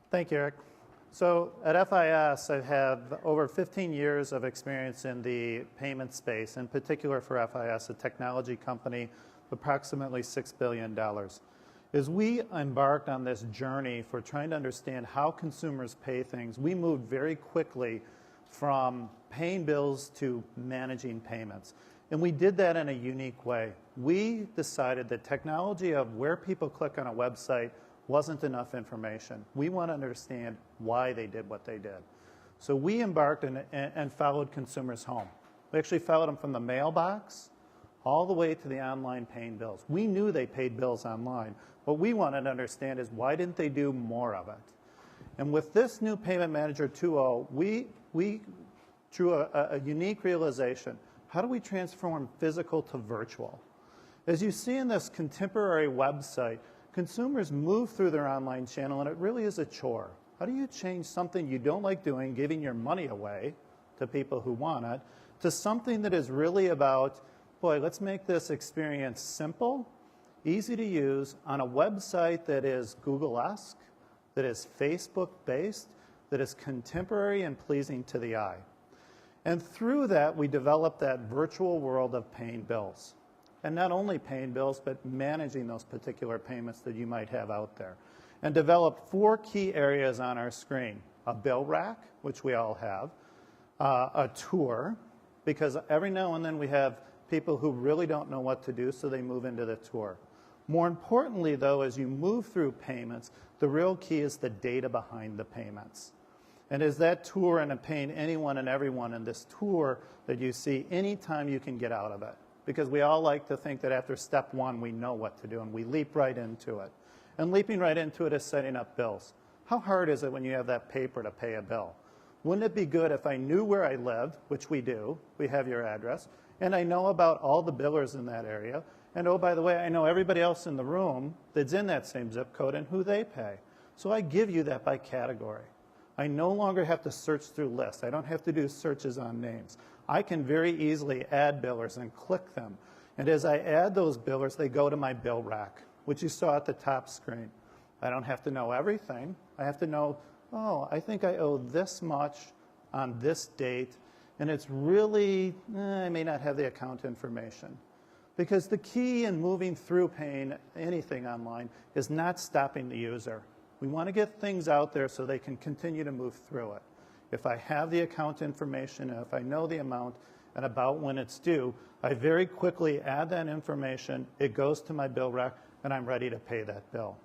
Thank you, Eric. So at FIS, I have over 15 years of experience in the payment space, in particular for FIS, a technology company of approximately $6 billion. As we embarked on this journey for trying to understand how consumers pay things, we moved very quickly from paying bills to managing payments. And we did that in a unique way. We decided that technology of where people click on a website wasn't enough information. We want to understand why they did what they did. So we embarked and followed consumers home. We actually followed them from the mailbox all the way to the online paying bills. We knew they paid bills online. What we wanted to understand is why didn't they do more of it? And with this new Payment Manager 2.0, we drew a unique realization. How do we transform physical to virtual? As you see in this contemporary website, consumers move through their online channel, and it really is a chore. How do you change something you don't like doing, giving your money away to people who want it, to something that is really about, boy, let's make this experience simple, easy to use, on a website that is Google-esque, that is Facebook-based, that is contemporary and pleasing to the eye. And through that, we developed that virtual world of paying bills. And not only paying bills, but managing those particular payments that you might have out there. And developed 4 key areas on our screen. A bill rack, which we all have. A tour, because every now and then we have people who really don't know what to do, so they move into the tour. More importantly, though, as you move through payments, the real key is the data behind the payments. And as that tour and paying anyone and everyone in this tour that you see, anytime you can get out of it. Because we all like to think that after step 1, we know what to do, and we leap right into it. And leaping right into it is setting up bills. How hard is it when you have that paper to pay a bill? Wouldn't it be good if I knew where I lived, which we do, we have your address, and I know about all the billers in that area, and oh, by the way, I know everybody else in the room that's in that same zip code and who they pay. So I give you that by category. I no longer have to search through lists. I don't have to do searches on names. I can very easily add billers and click them. And as I add those billers, they go to my bill rack, which you saw at the top screen. I don't have to know everything. I have to know, oh, I think I owe this much on this date, and it's really, I may not have the account information. Because the key in moving through paying anything online is not stopping the user. We want to get things out there so they can continue to move through it. If I have the account information, and if I know the amount and about when it's due, I very quickly add that information, it goes to my bill rack, and I'm ready to pay that bill.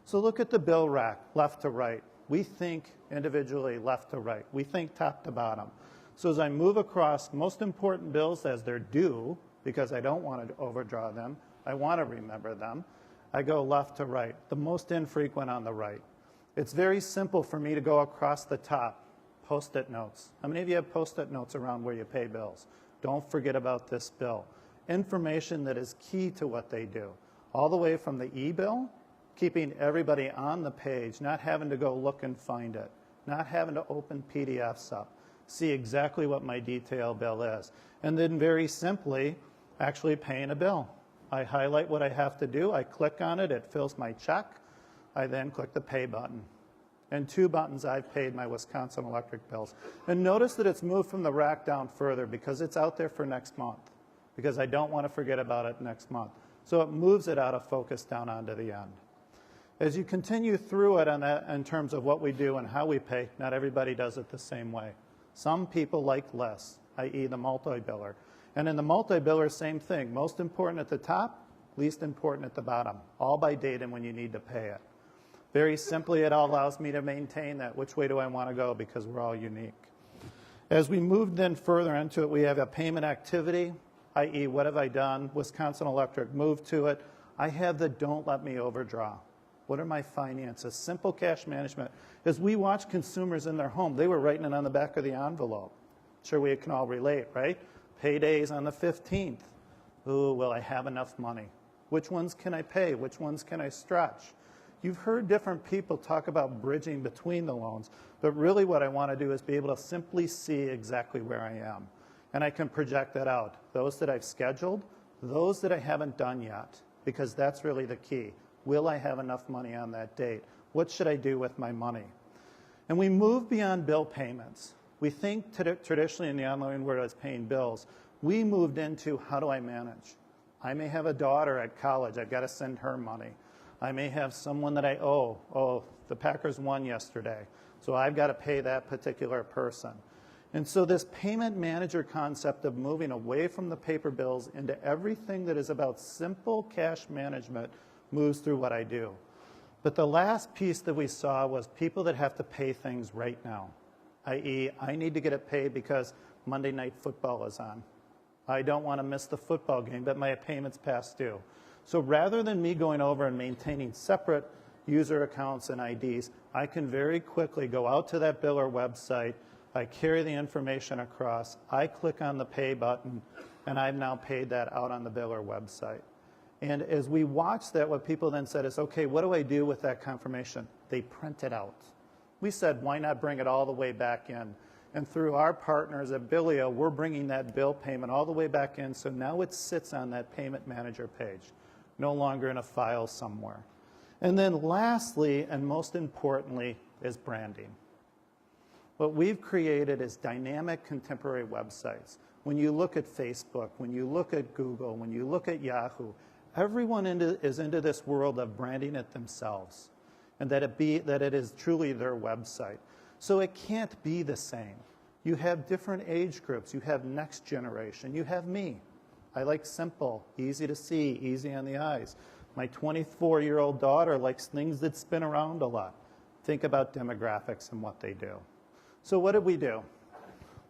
So look at the bill rack, left to right. We think individually left to right. We think top to bottom. So as I move across most important bills as they're due, because I don't want to overdraw them, I want to remember them, I go left to right, the most infrequent on the right. It's very simple for me to go across the top. Post-it notes. How many of you have post-it notes around where you pay bills? Don't forget about this bill. Information that is key to what they do. All the way from the e-bill, keeping everybody on the page, not having to go look and find it, not having to open PDFs up, see exactly what my detail bill is. And then very simply, actually paying a bill. I highlight what I have to do, I click on it, it fills my check, I then click the pay button. And 2 buttons, I've paid my Wisconsin electric bills. And notice that it's moved from the rack down further because it's out there for next month, because I don't want to forget about it next month. So it moves it out of focus down onto the end. As you continue through it on that, in terms of what we do and how we pay, not everybody does it the same way. Some people like less, i.e. the multi-biller. And in the multi-biller, same thing. Most important at the top, least important at the bottom, all by date and when you need to pay it. Very simply, it allows me to maintain that. Which way do I want to go? Because we're all unique. As we move then further into it, we have a payment activity, i.e. what have I done? Wisconsin Electric, move to it. I have the don't let me overdraw. What are my finances? Simple cash management. As we watch consumers in their home, they were writing it on the back of the envelope. Sure, we can all relate, right? Paydays on the 15th. Ooh, will I have enough money? Which ones can I pay? Which ones can I stretch? You've heard different people talk about bridging between the loans, but really what I want to do is be able to simply see exactly where I am. And I can project that out. Those that I've scheduled, those that I haven't done yet, because that's really the key. Will I have enough money on that date? What should I do with my money? And we move beyond bill payments. We think traditionally in the online world as paying bills. We moved into how do I manage? I may have a daughter at college. I've got to send her money. I may have someone that I owe. Oh, the Packers won yesterday, so I've got to pay that particular person. And so this payment manager concept of moving away from the paper bills into everything that is about simple cash management moves through what I do. But the last piece that we saw was people that have to pay things right now, i.e., I need to get it paid because Monday Night Football is on. I don't want to miss the football game, but my payment's past due. So rather than me going over and maintaining separate user accounts and IDs, I can very quickly go out to that biller website, I carry the information across, I click on the pay button, and I've now paid that out on the biller website. And as we watched that, what people then said is, okay, what do I do with that confirmation? They print it out. We said, why not bring it all the way back in? And through our partners at Billio, we're bringing that bill payment all the way back in, so now it sits on that payment manager page, no longer in a file somewhere. And then lastly, and most importantly, is branding. What we've created is dynamic contemporary websites. When you look at Facebook, when you look at Google, when you look at Yahoo, everyone is into this world of branding it themselves, and that it is truly their website. So it can't be the same. You have different age groups. You have next generation. You have me. I like simple, easy to see, easy on the eyes. My 24-year-old daughter likes things that spin around a lot. Think about demographics and what they do. So what did we do?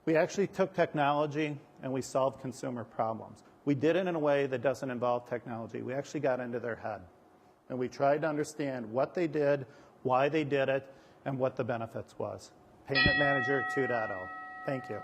We actually took technology and we solved consumer problems. We did it in a way that doesn't involve technology. We actually got into their head. And we tried to understand what they did, why they did it, and what the benefits was. Payment Manager 2.0. Thank you.